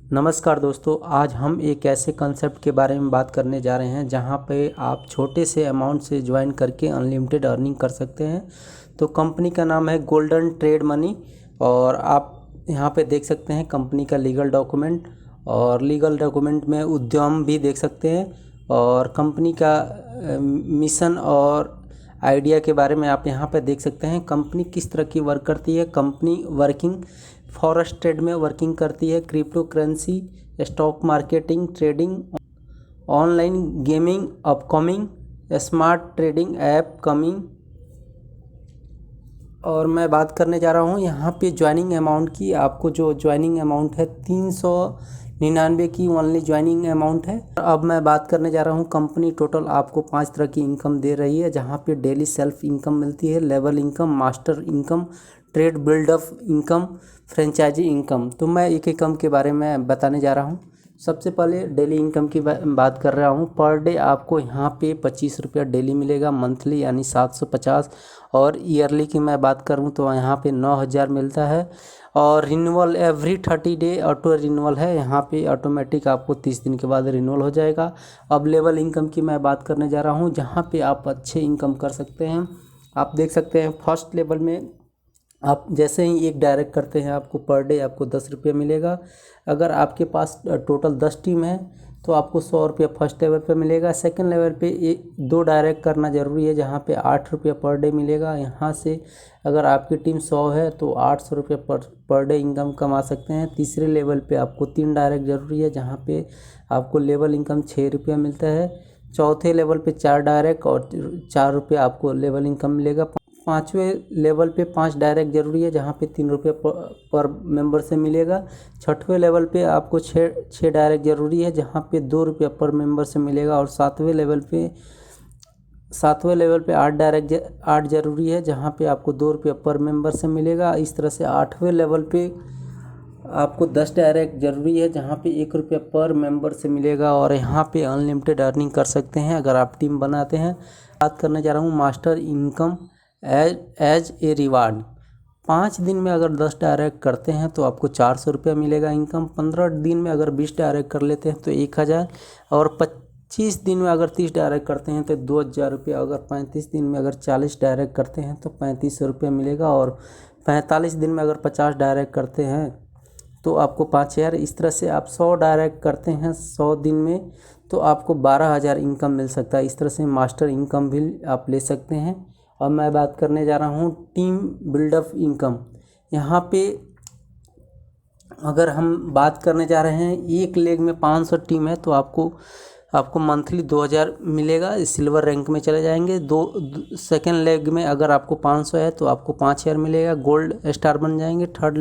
नमस्कार दोस्तों, आज हम एक ऐसे कंसेप्ट के बारे में बात करने जा रहे हैं जहां पे आप छोटे से अमाउंट से ज्वाइन करके अनलिमिटेड अर्निंग कर सकते हैं। तो कंपनी का नाम है गोल्डन ट्रेड मनी और आप यहां पे देख सकते हैं कंपनी का लीगल डॉक्यूमेंट और लीगल डॉक्यूमेंट में उद्यम भी देख सकते हैं और कंपनी का मिशन और आइडिया के बारे में आप यहाँ पे देख सकते हैं। कंपनी किस तरह की वर्क करती है। कंपनी वर्किंग फॉरेक्स ट्रेड में वर्किंग करती है, crypto currency, stock marketing, trading, online gaming, upcoming, smart trading app coming. और मैं बात करने जा रहा हूँ यहाँ पे ज्वाइनिंग अमाउंट की। आपको जो ज्वाइनिंग अमाउंट है 399 की ओनली ज्वाइनिंग अमाउंट है। अब मैं बात करने जा रहा हूँ कंपनी टोटल आपको 5 तरह की इनकम दे रही है, जहाँ पे डेली सेल्फ इनकम मिलती है, level income, master income, trade buildup income, franchisee income. तो मैं एक इनकम के बारे में बताने जा रहा हूँ। सबसे पहले डेली इनकम की बात कर रहा हूँ। पर डे आपको यहाँ पे 25 रुपया डेली मिलेगा, मंथली यानी 750। और ईयरली की मैं बात करूँ तो यहाँ पे 9000 मिलता है। और renewal every 30 day auto renewal है, यहाँ पे ऑटोमेटिक आपको 30 दिन के बाद रिन्यूअल हो जाएगा। अब लेवल इनकम की मैं बात करने जा रहा हूँ, जहाँ पे आप अच्छे इनकम कर सकते हैं। आप देख सकते हैं फर्स्ट लेवल में आप जैसे ही एक डायरेक्ट करते हैं आपको पर डे आपको 10 रुपये मिलेगा। अगर आपके पास टोटल 10 टीम है तो आपको 100 रुपये फर्स्ट लेवल पे मिलेगा। सेकंड लेवल पे दो डायरेक्ट करना ज़रूरी है, जहाँ पे 8 रुपये पर डे मिलेगा। यहाँ से अगर आपकी टीम 100 है तो 800 रुपये पर डे इनकम कमा सकते हैं। तीसरे लेवल पे आपको 3 डायरेक्ट ज़रूरी है, जहाँ पे आपको लेवल इनकम 6 रुपया मिलता है। चौथे लेवल पे 4 डायरेक्ट और 4 रुपये आपको लेवल इनकम मिलेगा। पाँचवें लेवल पे 5 डायरेक्ट ज़रूरी है, जहाँ पे 3 रुपये पर मेंबर से मिलेगा। छठवें लेवल पे आपको छः डायरेक्ट ज़रूरी है, जहाँ पे 2 रुपये पर मेंबर से मिलेगा। और सातवें लेवल पे 8 ज़रूरी है, जहाँ पे आपको 2 रुपये पर मेंबर से मिलेगा। इस तरह से 8वें लेवल पे आपको 10 डायरेक्ट ज़रूरी है, जहाँ पे 1 रुपये पर मेंबर से मिलेगा। और यहाँ पे अनलिमिटेड अर्निंग कर सकते हैं अगर आप टीम बनाते हैं। बात करने जा रहा हूँ master income as a reward. 5 दिन में अगर 10 डायरेक्ट करते हैं तो आपको 400 रुपया मिलेगा इनकम। 15 दिन में अगर 20 डायरेक्ट कर लेते हैं तो 1000। और 25 दिन में अगर 30 डायरेक्ट करते हैं तो 2000 रुपया। अगर 35 दिन में अगर 40 डायरेक्ट करते हैं तो 3500 रुपया मिलेगा। और 45 दिन में अगर 50 डायरेक्ट करते हैं तो आपको 5000। इस तरह से आप 100 डायरेक्ट करते हैं 100 दिन में तो आपको 12000 इनकम मिल सकता है। इस तरह से मास्टर इनकम भी आप ले सकते हैं। अब मैं बात करने जा रहा हूँ टीम बिल्डअप इनकम। यहाँ पे अगर हम बात करने जा रहे हैं, एक लेग में 500 टीम है तो आपको मंथली 2000 मिलेगा, सिल्वर रैंक में चले जाएंगे। सेकेंड लेग में अगर आपको 500 है तो आपको 5000 मिलेगा, गोल्ड स्टार बन जाएंगे। थर्ड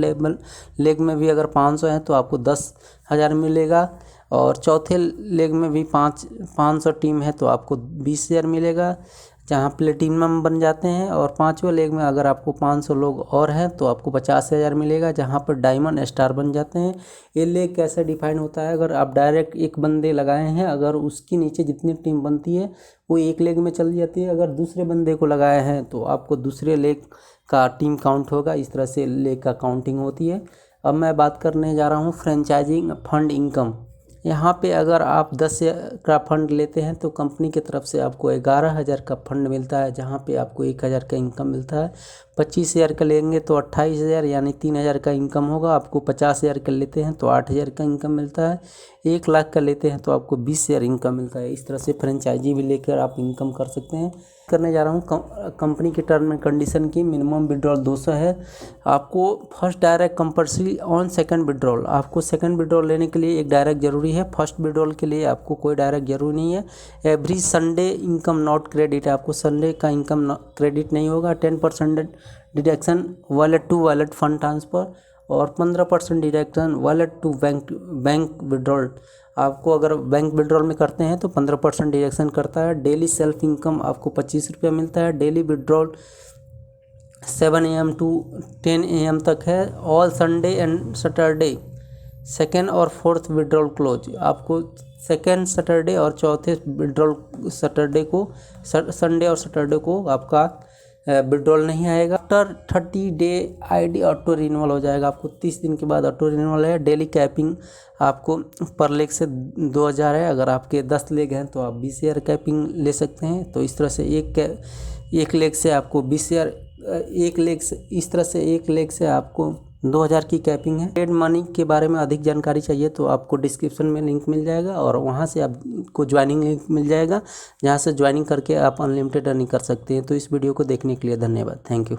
लेग में भी अगर 500 है तो आपको 10,000 मिलेगा। और चौथे लेग में भी 500 टीम है तो आपको 20,000 मिलेगा, जहाँ प्लेटिनम बन जाते हैं। और 5वें लेग में अगर आपको 500 लोग और हैं तो आपको 50,000 मिलेगा, जहाँ पर डायमंड स्टार बन जाते हैं। ये लेग कैसे डिफाइन होता है, अगर आप डायरेक्ट एक बंदे लगाए हैं, अगर उसके नीचे जितनी टीम बनती है वो एक लेग में चली जाती है। अगर दूसरे बंदे को लगाए हैं तो आपको दूसरे लेग का टीम काउंट होगा। इस तरह से लेग का काउंटिंग होती है। अब मैं बात करने जा रहा हूँ फ्रेंचाइजिंग फंड इनकम। यहाँ पे अगर आप 10 का फंड लेते हैं तो कंपनी की तरफ से आपको 11,000 का फंड मिलता है, जहाँ पे आपको 1000 का इनकम मिलता है। 25,000 का लेंगे तो 28,000 यानी 3000 का इनकम होगा। आपको 50,000 का लेते हैं तो 8,000 का इनकम मिलता है। 1 लाख का लेते हैं तो आपको 20,000 इनकम मिलता है। इस तरह से फ्रेंचाइजी भी लेकर आप इनकम कर सकते हैं। करने जा रहा हूँ कंपनी के टर्म एंड कंडीशन की। मिनिमम विड्रॉल 200 है। आपको first direct compulsory on second withdrawal. आपको सेकंड विड्रॉल लेने के लिए एक डायरेक्ट ज़रूरी है, फर्स्ट विड्रॉल के लिए आपको कोई डायरेक्ट जरूरी नहीं है। Every Sunday income not credit है, आपको संडे का इनकम क्रेडिट नहीं होगा। 10% deduction wallet to wallet fund transfer और 15% deduction wallet to bank withdrawal. आपको अगर बैंक विड्रॉल में करते हैं तो 15% डिडक्शन करता है। डेली सेल्फ इनकम आपको 25 रुपया मिलता है। Daily withdrawal 7 AM to 10 AM तक है। All Sunday and Saturday second और फोर्थ विड्रॉल क्लोज। आपको सेकेंड सैटरडे और चौथे विड्रॉल सैटरडे को संडे और सैटरडे को आपका विड्रॉल नहीं आएगा। After 30 day ID auto renewal हो जाएगा, आपको 30 दिन के बाद ऑटो रिन्यूअल है। डेली कैपिंग आपको पर लेग से 2000 है। अगर आपके 10 लेग हैं तो आप 20,000 कैपिंग ले सकते हैं। तो इस तरह से एक लेग से आपको 20,000, एक लेग से इस तरह से एक लेग से आपको 2000 की कैपिंग है। पेड मनी के बारे में अधिक जानकारी चाहिए तो आपको डिस्क्रिप्शन में लिंक मिल जाएगा और वहाँ से आपको ज्वाइनिंग लिंक मिल जाएगा, जहाँ से ज्वाइनिंग करके आप अनलिमिटेड अर्निंग कर सकते हैं। तो इस वीडियो को देखने के लिए धन्यवाद। Thank you.